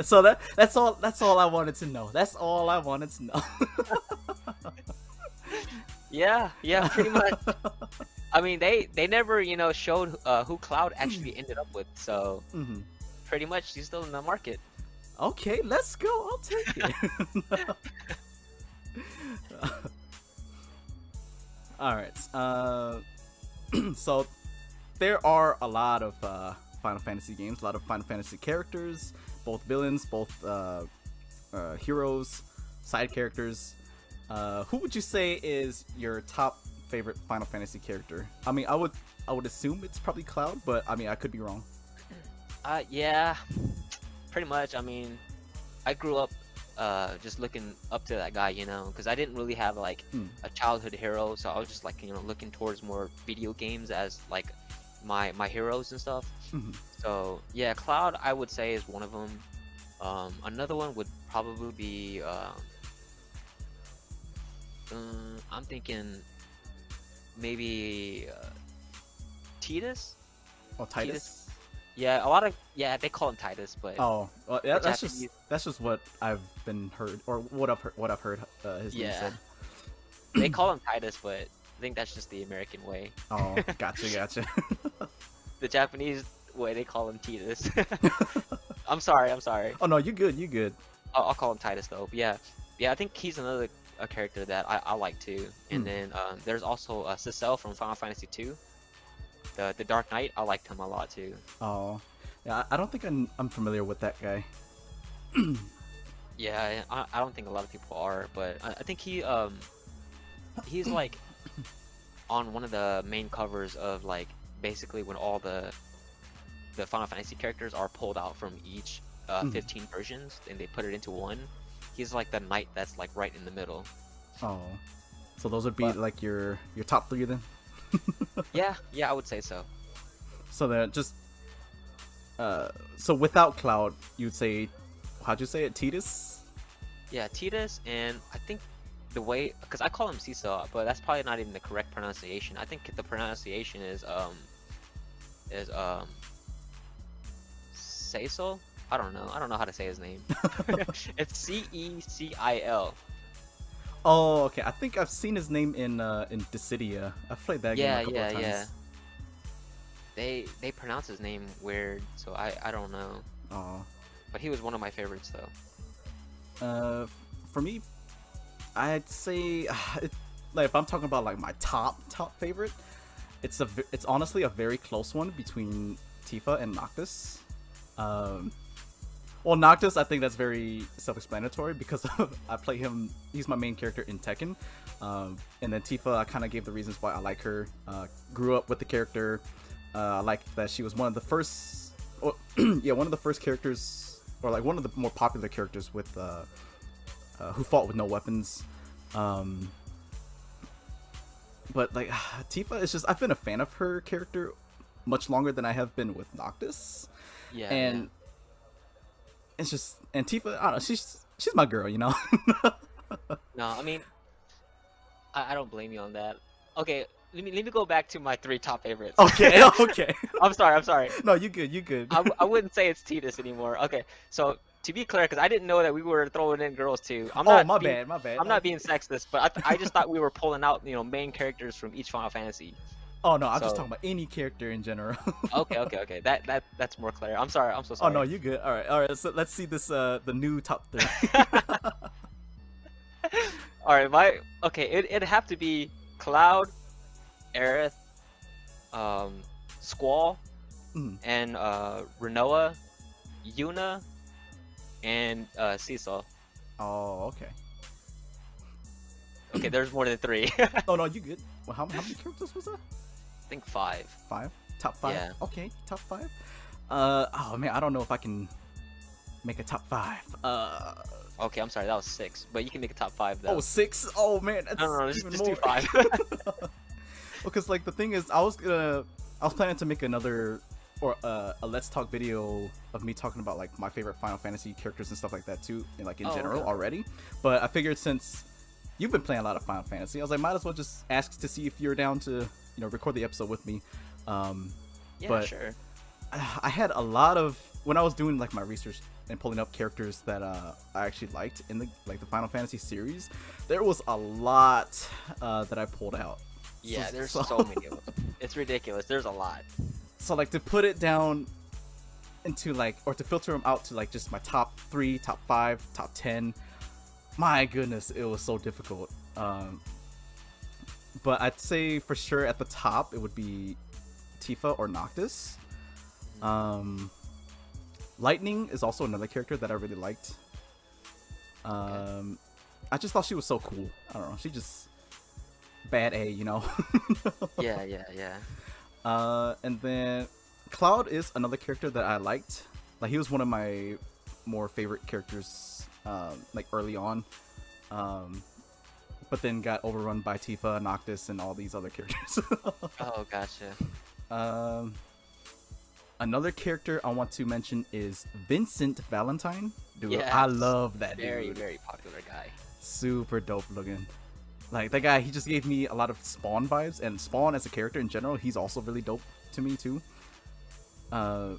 So that's all I wanted to know. That's all I wanted to know. Yeah, pretty much. I mean, they never showed who Cloud actually ended up with, so pretty much she's still in the market. Okay, let's go. I'll take it. All right. So there are a lot of Final Fantasy games, a lot of Final Fantasy characters, both villains, both heroes, side characters. Who would you say is your top favorite Final Fantasy character? I mean, I would assume it's probably Cloud, but I mean, I could be wrong. Yeah, pretty much. I mean, I grew up just looking up to that guy, because I didn't really have like a childhood hero, so I was just like looking towards more video games as like my heroes and stuff. Mhm. So yeah, Cloud I would say is one of them. Another one would probably be I'm thinking maybe Titus. Oh, Titus. Yeah, they call him Titus, but Oh, well, yeah, the Japanese- that's just what I've been heard, or what I've heard his name yeah, said. they call him Titus, but I think that's just the American way. Oh, gotcha. The Japanese way they call him Titus. I'm sorry. Oh no, you good. I'll call him Titus though. But yeah, I think he's another a character that I like too. And then there's also Cecil from Final Fantasy 2. The Dark Knight, I liked him a lot too. Oh, yeah, I don't think I'm familiar with that guy. Yeah, I don't think a lot of people are, but I think he's like on one of the main covers of like basically when all the Final Fantasy characters are pulled out from each 15 versions and they put it into one. He's like the knight that's like right in the middle. Oh, so those would be like your top 3 then? Yeah, I would say so. So then just so without Cloud, you'd say, how'd you say it, Titus? Yeah, Titus, and I think the way, because I call him Cecil, but that's probably not even the correct pronunciation. I think the pronunciation is Cecil. I don't know how to say his name. It's Cecil. Oh, okay. I think I've seen his name in Dissidia. I've played that game a couple of times. Yeah. They pronounce his name weird, so I don't know. Oh. But he was one of my favorites though. For me, I'd say like if I'm talking about like my top favorite, it's honestly a very close one between Tifa and Noctis. Well, Noctis, I think that's very self-explanatory because I play him. He's my main character in Tekken. And then Tifa, I kind of gave the reasons why I like her. Grew up with the character. I like that she was one of the first, one of the first characters, or like one of the more popular characters with who fought with no weapons. But like Tifa is just, I've been a fan of her character much longer than I have been with Noctis. Yeah. And it's just, and Tifa, I don't know, she's my girl, you know. No, I mean, I don't blame you on that. Okay, let me go back to my 3 top favorites. Okay. I'm sorry. No, you good. I wouldn't say it's Titus anymore. Okay, so to be clear, because I didn't know that we were throwing in girls too. My bad. I'm not being sexist, but I just thought we were pulling out, main characters from each Final Fantasy. Oh no, I'm just talking about any character in general. Okay. That's more clear. I'm sorry. I'm so sorry. Oh no, you good. All right. So let's see this the new top 3. All right, it'd have to be Cloud, Aerith, Squall, and Renoa, Yuna, and Cecil. Oh, okay. Okay, there's more than 3. Oh no, you good. Well, how many characters was that? I think 5. 5? Top 5? Yeah. Okay, top 5. Oh man, I don't know if I can make a top 5. Okay, I'm sorry, that was 6, but you can make a top 5 though. Oh, 6? Oh man, that's no, even just more. do 5. Because like the thing is, I was planning to make another or a Let's Talk video of me talking about like my favorite Final Fantasy characters and stuff like that too, and like in general already. But I figured since you've been playing a lot of Final Fantasy, I was like, might as well just ask to see if you're down to record the episode with me. Yeah, but sure. I had a lot of, when I was doing like my research and pulling up characters that I actually liked in the Final Fantasy series, there was a lot that I pulled out. Yeah, there's so many of them. It's ridiculous. There's a lot. So like to put it down into like, or to filter them out to like just my top 3, top 5, top 10. My goodness, it was so difficult. But I'd say for sure at the top it would be Tifa or Noctis. Lightning is also another character that I really liked. I just thought she was so cool. I don't know, she just bad A, Yeah. And then Cloud is another character that I liked. Like he was one of my more favorite characters like early on. But then got overrun by Tifa, Noctis, and all these other characters. Oh, gotcha. Um, Another character I want to mention is Vincent Valentine. Dude, Yes. I love that Very, dude. very popular guy. Super dope looking. Like that guy, he just gave me a lot of Spawn vibes, and Spawn as a character in general, he's also really dope to me too. Yeah,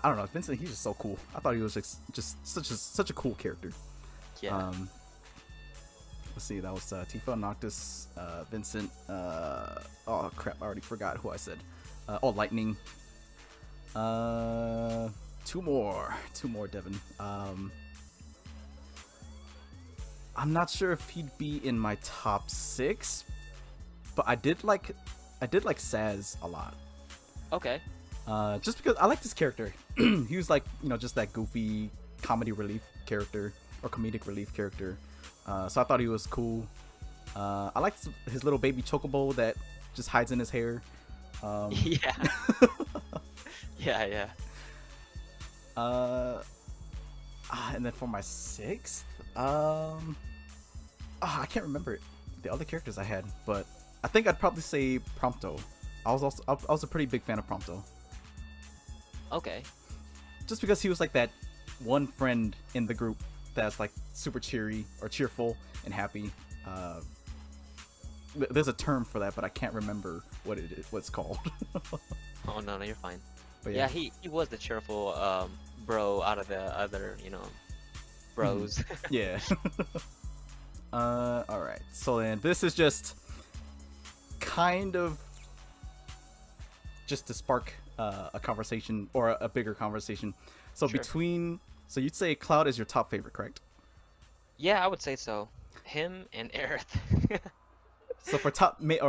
I don't know, Vincent, he's just so cool. I thought he was just such a cool character. Yeah. Let's see, that was Tifa, Noctis, Vincent. Oh crap, I already forgot who I said. Lightning. Two more, Devin. I'm not sure if he'd be in my top 6, but I did like Saz a lot. Okay. Just because I like this character. He was like, just that goofy comedic relief character. So I thought he was cool. I liked his little baby chocobo that just hides in his hair. Yeah. Yeah. And then for my 6th, I can't remember the other characters I had, but I think I'd probably say Prompto. I was a pretty big fan of Prompto. Okay. Just because he was like that one friend in the group that's like super cheery or cheerful and happy. There's a term for that, but I can't remember what it's called. Oh no, you're fine. But yeah, he was the cheerful bro out of the other, bros. Yeah. All right. So then this is just kind of just to spark a conversation or a bigger conversation. So Sure. So you'd say Cloud is your top favorite, correct? Yeah, I would say so. Him and Aerith. So for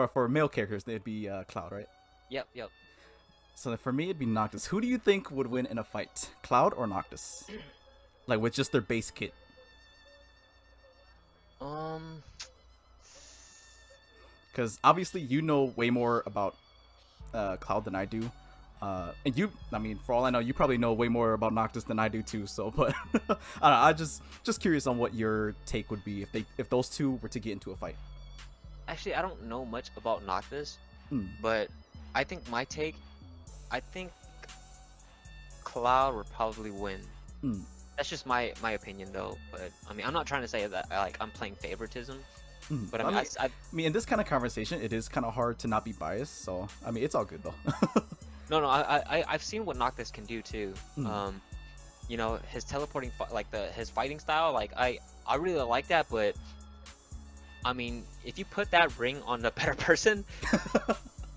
for male characters, they'd be Cloud, right? Yep. So then for me, it'd be Noctis. Who do you think would win in a fight, Cloud or Noctis? Like with just their base kit. Because obviously you know way more about Cloud than I do. And for all I know, you probably know way more about Noctis than I do too. So, but I don't know, I'm just curious on what your take would be if those two were to get into a fight. Actually, I don't know much about Noctis, but I think Cloud would probably win. That's just my opinion though. But I'm not trying to say that I'm playing favoritism. But I mean, in this kind of conversation, it is kind of hard to not be biased. So it's all good though. No, I've seen what Noctis can do too. His teleporting, his fighting style, I really like that. But if you put that ring on a better person,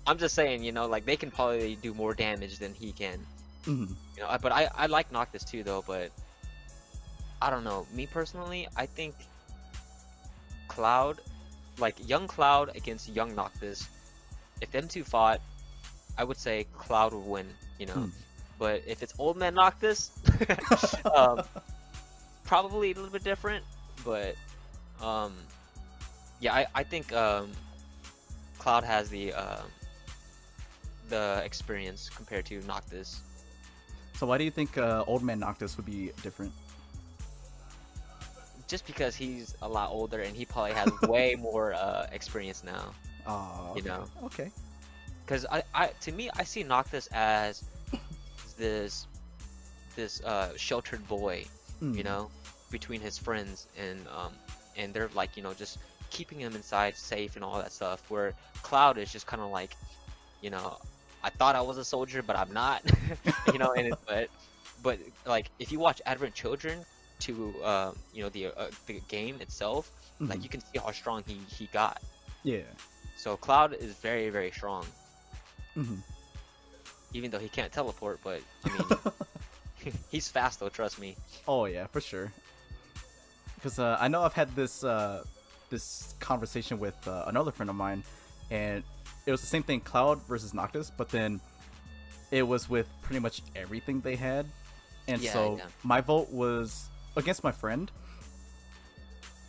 I'm just saying, they can probably do more damage than he can. But I like Noctis too though. But I don't know. Me personally, I think Cloud, young Cloud against young Noctis, if them two fought, I would say Cloud would win, But if it's old man Noctis, probably a little bit different. But yeah, I think Cloud has the experience compared to Noctis. So why do you think old man Noctis would be different? Just because he's a lot older and he probably has way more experience now. Oh, okay. Okay. Because to me, I see Noctis as this sheltered boy, between his friends, and they're just keeping him inside safe and all that stuff. Where Cloud is just kind of I thought I was a soldier, but I'm not, but if you watch Advent Children to the game itself, you can see how strong he got. Yeah. So Cloud is very, very strong. Even though he can't teleport, but he's fast though, trust me. Oh yeah, for sure. Because I know I've had this conversation with another friend of mine, and it was the same thing, Cloud versus Noctis, but then it was with pretty much everything they had, and my vote was against my friend,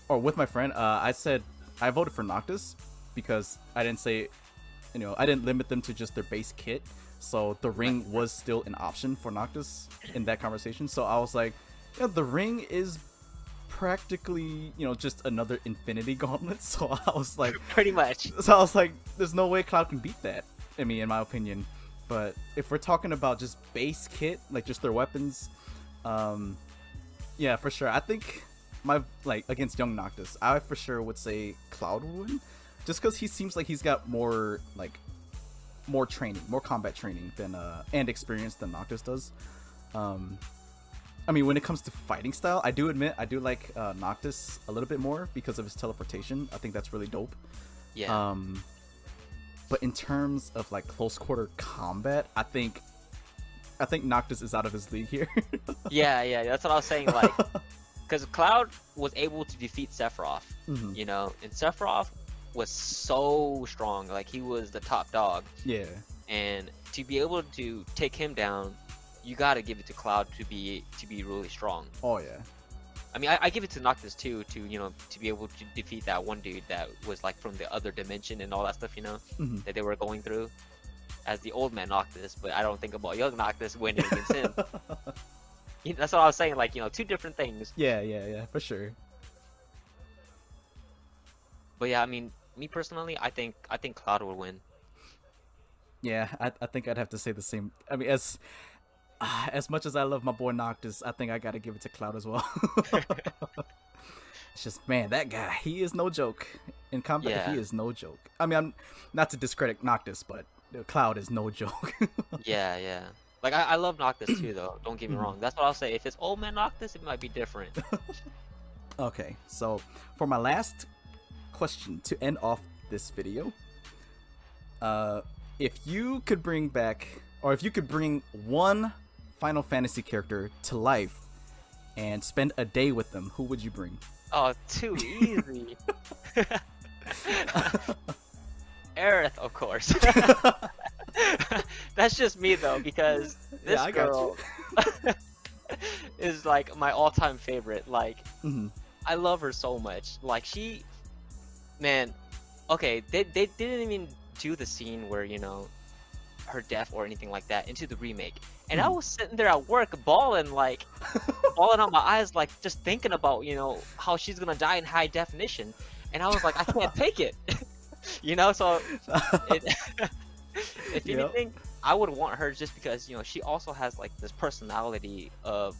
or with my friend. I said I voted for Noctis because I didn't say, I didn't limit them to just their base kit. So the ring was still an option for Noctis in that conversation. So I was like, the ring is practically, just another Infinity Gauntlet. So I was like, pretty much. So I was like, there's no way Cloud can beat that. I mean, in my opinion. But if we're talking about just base kit, like just their weapons, yeah, for sure. I think against Young Noctis, I for sure would say Cloud would win, just because he seems like he's got more training, more combat training than and experience than Noctis does. I mean, when it comes to fighting style, I do admit I do like Noctis a little bit more because of his teleportation. I think that's really dope. Yeah. But in terms of like close quarter combat, I think Noctis is out of his league here. yeah, that's what I was saying. Like, because Cloud was able to defeat Sephiroth, Mm-hmm. and Sephiroth was so strong. Like, he was the top dog. Yeah. And to be able to take him down, you gotta give it to Cloud to be really strong. Oh yeah. I mean, I give it to Noctis too, to be able to defeat that one dude that was like from the other dimension and all that stuff, Mm-hmm. that they were going through as the old man Noctis. But I don't think about young Noctis winning against him. That's what I was saying. Like, two different things. Yeah, for sure. But yeah, I mean, me personally, I think Cloud will win. Yeah, I think I'd have to say the same. I mean, as much as I love my boy Noctis, I think I gotta give it to Cloud as well. It's just, man, that guy, he is no joke. In combat, Yeah. he is no joke. I mean, I'm not to discredit Noctis, but Cloud is no joke. Yeah. Like, I love Noctis too, though. Don't get me wrong. That's what I'll say. If it's old man Noctis, it might be different. Okay, so for my last question to end off this video, if you could bring one Final Fantasy character to life and spend a day with them, who would you bring? Oh, too easy. Aerith, of course. That's just me though, because this I got girl is like my all-time favorite. Like, I love her so much. Like, man, okay, they didn't even do the scene where her death or anything like that into the remake, and I was sitting there at work bawling out my eyes, like just thinking about how she's gonna die in high definition, and I was like, I can't take it. So if anything, I would want her just because she also has like this personality of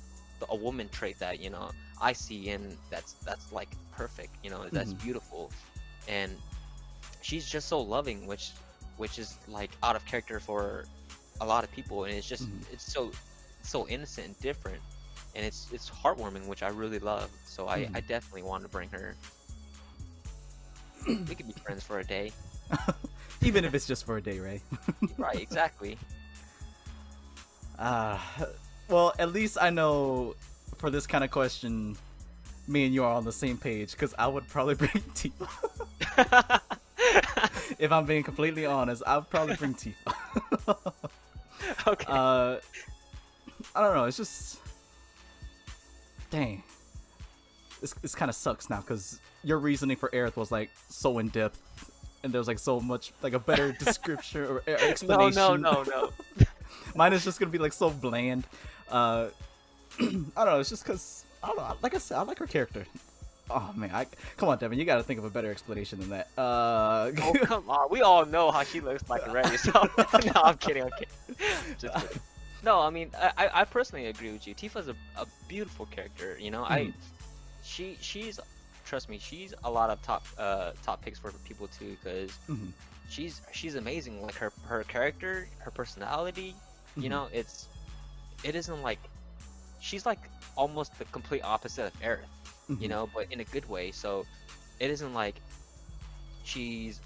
a woman trait that I see, and that's like perfect. That's beautiful, and she's just so loving, which is like out of character for a lot of people, and it's just it's so innocent and different, and it's heartwarming, which I really love. So I definitely want to bring her. We could be friends for a day. Even if it's just for a day, right? Right, exactly. Well, at least I know for this kind of question, me and you are on the same page, because I would probably bring Tifa. If I'm being completely honest, I would probably bring Tifa. Okay. I don't know, it's just... Dang. This kind of sucks now, because your reasoning for Aerith was like so in depth, and there's like so much, like a better description or explanation. No. Mine is just gonna be like so bland. I don't know, it's just because, I don't know, like I said, I like her character. Oh man, come on, Devin, you gotta think of a better explanation than that. Oh, come on, we all know how she looks like already, so no, I'm kidding. Just kidding. No, I mean, I personally agree with you. Tifa's a beautiful character, she's, trust me, she's a lot of top picks for people too, because she's amazing. Like, her character, her personality, it isn't like, she's like almost the complete opposite of Aerith, but in a good way. So it isn't like she's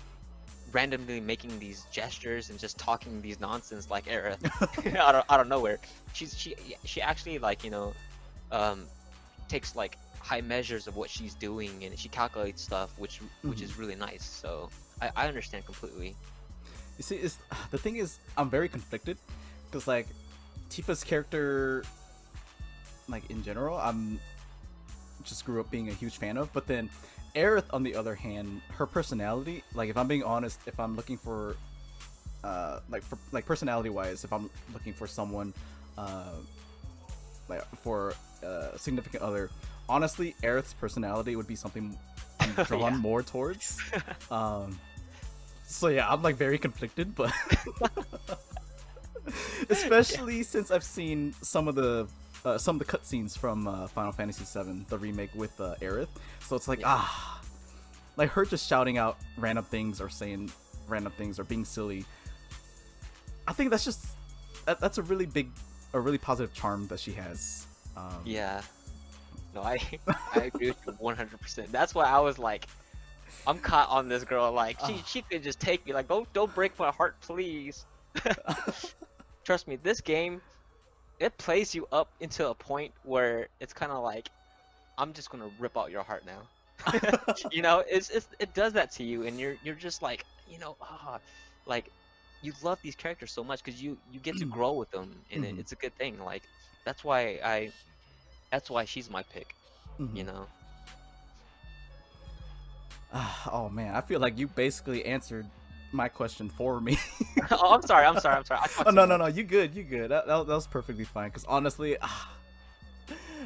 randomly making these gestures and just talking these nonsense like Aerith out of nowhere. She actually, like, takes like high measures of what she's doing, and she calculates stuff, which is really nice. So I understand completely. You see, the thing is, I'm very conflicted, because like Tifa's character, like in general, I'm just grew up being a huge fan of, but then Aerith, on the other hand, her personality, like, if I'm being honest, if I'm looking for like personality wise, if I'm looking for someone like for a significant other, honestly, Aerith's personality would be something I'm drawn more towards. So yeah, I'm like very conflicted, but especially since I've seen some of the cutscenes from Final Fantasy VII, the remake with Aerith. So it's like like her just shouting out random things or saying random things or being silly. I think that's just that's a really positive charm that she has. Yeah. No, I agree with you 100%. That's why I was like, I'm caught on this girl. Like she could just take me. Like don't break my heart, please. Trust me, this game, it plays you up into a point where it's kind of like, I'm just gonna rip out your heart now. You know, it does that to you, and you're just like, you know, like you love these characters so much because you get to grow with them, and it's a good thing. Like that's why she's my pick. You know. Oh man, I feel like you basically answered my question for me. Oh, I'm sorry. Oh no, you good. That was perfectly fine. Because honestly,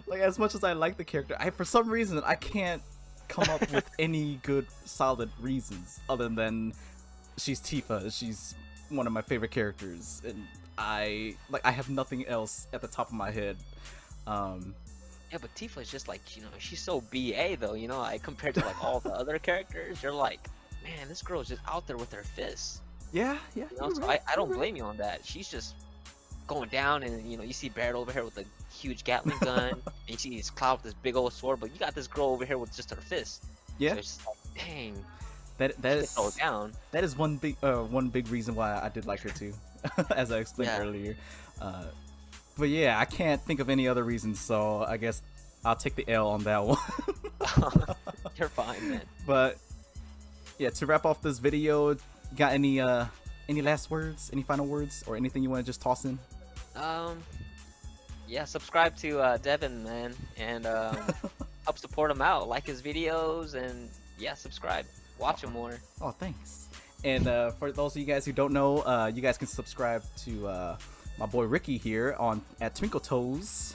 like as much as I like the character, for some reason I can't come up with any good solid reasons other than she's Tifa. She's one of my favorite characters, and I have nothing else at the top of my head. Yeah, but Tifa's just like, you know, she's so BA though, you know, like compared to like all the other characters, you're like, man, this girl's just out there with her fists. Yeah. You know, so I don't blame you on that. She's just going down, and you know, you see Barrett over here with a huge Gatling gun, and you see this Cloud with this big old sword, but you got this girl over here with just her fists. Yeah. So it's just like, dang. That is throw down. That is one big reason why I did like her too, as I explained earlier. But yeah, I can't think of any other reasons, so I guess I'll take the L on that one. You're fine, man. But yeah, to wrap off this video, got any last words, any final words, or anything you want to just toss in? Yeah, subscribe to Devin, man, and help support him out. Like his videos, and yeah, subscribe. Watch him more. Oh, thanks. And for those of you guys who don't know, you guys can subscribe to my boy Ricky here at Twinkl3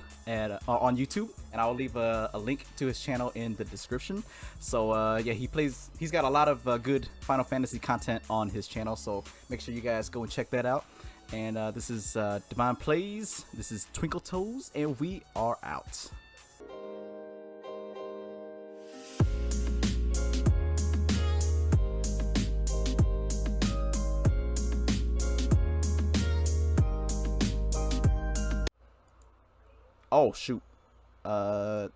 on YouTube, and I'll leave a link to his channel in the description. So yeah, he's got a lot of good Final Fantasy content on his channel, so make sure you guys go and check that out. And this is Divine Plays, this is Twinkl3, and we are out. Oh shoot. I